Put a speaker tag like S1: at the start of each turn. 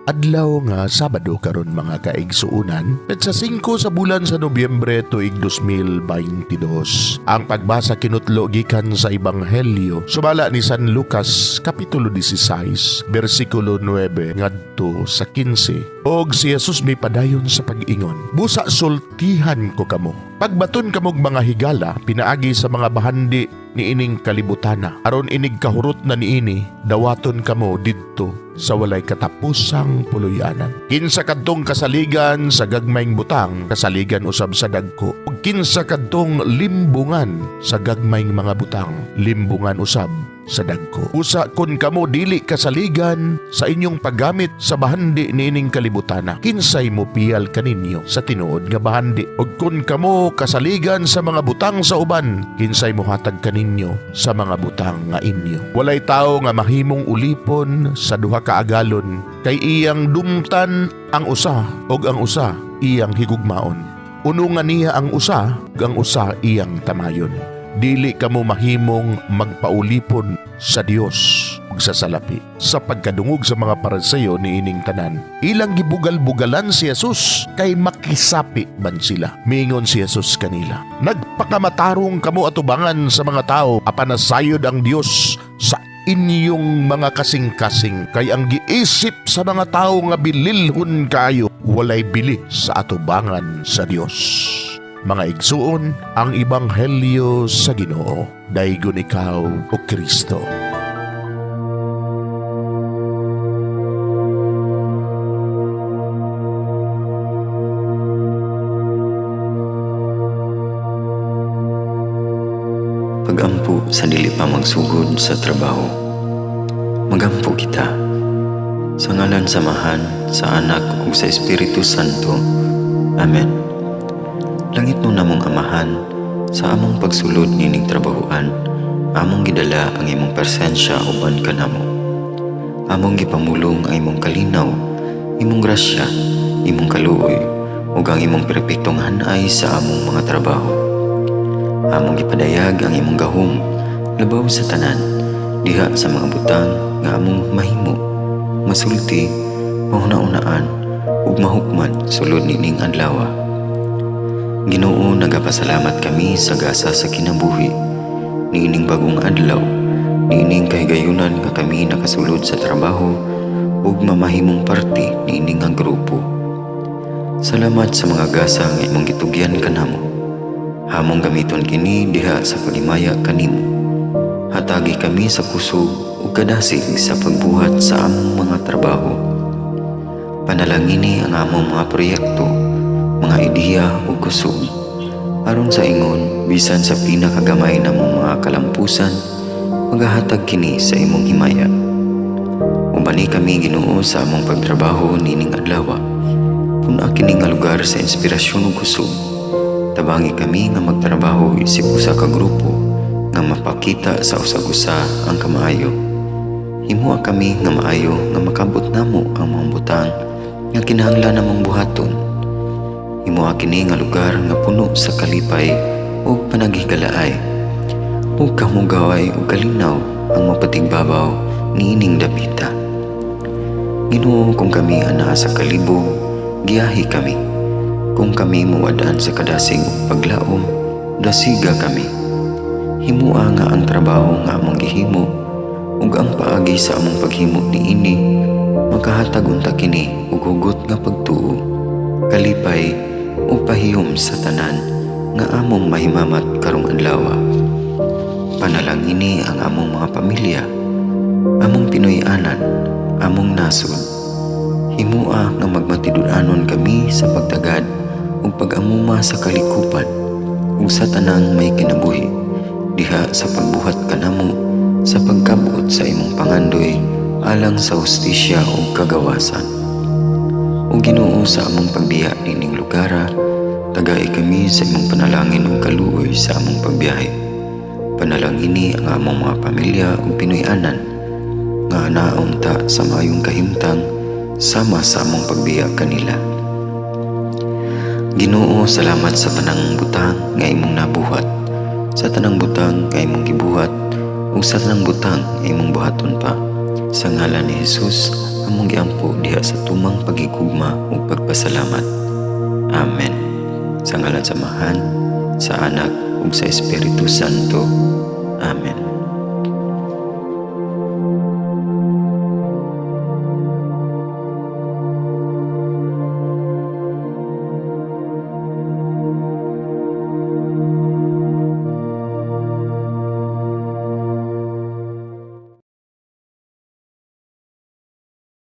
S1: Adlaw nga Sabado karon mga kaigsuunan, petsa 5 sa bulan sa Nobyembre tuig 2022. Ang pagbasa kinutlo gikan sa Ebanghelyo sumala ni San Lucas kapitulo 16 bersikulo 9 ngadto sa 15. Og si Jesus may padayon sa pag-ingon, busa sultihan ko kamo. Pagbaton kamog mga higala pinaagi sa mga bahandi ni ining kalibutana, aron inig kahurot na niini dawaton kamo didto sa walay katapusang puluyanan. Kinsa kadtong kasaligan sa gagmayng butang, kasaligan usab sa dagko. Ug kinsa kadtong limbungan sa gagmayng mga butang, limbungan usab sa dagko. Usa kun kamo dili kasaligan sa inyong paggamit sa bahandi niining kalibutana, kinsay mo piyal kaninyo sa tinuod nga bahandi? Ug kun kamo kasaligan sa mga butang sa uban, kinsay mo hatag kaninyo sa mga butang nga inyo? Walay tawo nga mahimong ulipon sa duha ka agalon, kay iyang dumtan ang usa ug ang usa iyang higugmaon. Unungan niya ang usa ug ang usa iyang tamayon. Dili kamo mahimong magpaulipon sa Dios ug sa salapi. Sa pagkadungog sa mga Pariseo ni ining tanan, ilang gibugal-bugalan si Jesus kay makisapi man sila. Miingon si Jesus kanila, nagpakamatarong kamo atubangan sa mga tao, apan nasayod ang Dios sa inyong mga kasing-kasing, kay ang giisip sa mga tao nga bililhon kayo, walay bili sa atubangan sa Dios. Mga igsuon, ang Ebanghelyo sa Ginoo. Daygon ikaw o Kristo.
S2: Pagampo sa dili pa magsugod sa trabaho. Magampo kita sa ngalan samahan sa Anak ug sa Espiritu Santo. Amen. Langit no namong Amahan, sa among pagsulod nining trabahoan, among gidala ang imong presensya uban kanamo. Among gipamulong ang imong kalinaw, imong grasya, imong kaluoy, ug ang imong perpektong hanay sa among mga trabaho. Among gipadayag ang imong gahom labaw sa tanan, diha sa mga butang nga among mahimo, masulti, mahuna-unaan, ug mahukman sulod nining adlaw. Ginoo, nagapasalamat kami sa gasa sa kinabuhi niining bagong adlaw, niining kahigayunan nga kami nakasulod sa trabaho ug mamahimong parte niining nga grupo. Salamat sa mga gasa nga imong gitugyan kanamo. Hamong gamiton kini diha sa pagimaya kanimo. Hatagi kami sa kusog ug kadasig sa pagbuhat sa among mga trabaho. Panalangini ang among mga proyekto, mga ideya o kusog, aron sa ingon bisan sa pinakagamay namong mga kalampusan, magahatag kini sa imong himaya. Ubani kami Ginoo sa among pagtrabaho nining adlaw. Puna kini nga lugar sa inspirasyon ug kusog. Tabangi kami nga magtrabaho isip usa ka grupo nga mapakita sa usag-usa ang kamaayo. Himuha kami nga maayo nga makabot namo ang mga butang nga kinahanglan namong buhaton. Himuha kini nga lugar nga puno sa kalipay ug panagihigalaay. Ug kamugaway ug kalinaw ang mapatigbabaw niining dapita. Ginoo, kung kami ana sa kalibog, giyahi kami. Kung kami muwadaan sa kadasig ug paglaom, dasiga kami. Himuha nga ang trabaho nga among gihimo ug ang paagi sa among paghimo niini makahatag unta kini ug hugot nga pagtuo, kalipay o pahiyom sa tanan nga among mahimamat karong adlaw. Panalangini ang among mga pamilya, among Pinoy-anan, among nasod. Himua nga magmatidud-anon kami sa pagtagad ug pag-amuma sa kalikupan ug sa tanang may kinabuhi, diha sa pagbuhat kanamo sa pagkabot sa imong pangandoy alang sa hustisya ug kagawasan. O Ginoo, sa among pagbiya nining lugar, tagay kami sa imong panalangin ug kaluoy sa among pagbiyahe. Panalangini ang among mga pamilya ug Pinoy-anan nga anaon ta sa maayong kahimtang sama sa among pagbiya kanila. Ginoo, salamat sa tanang butang nga imong nabuhat, sa tanang butang nga imong gibuhat ug sa tanang butang nga imong buhaton pa. Sa ngalan ni Jesus, among giampo diha sa tumang pagigugma ug pagpasalamat. Amen. Sa ngalan sa Amahan, sa Anak ug sa Espiritu Santo. Amen.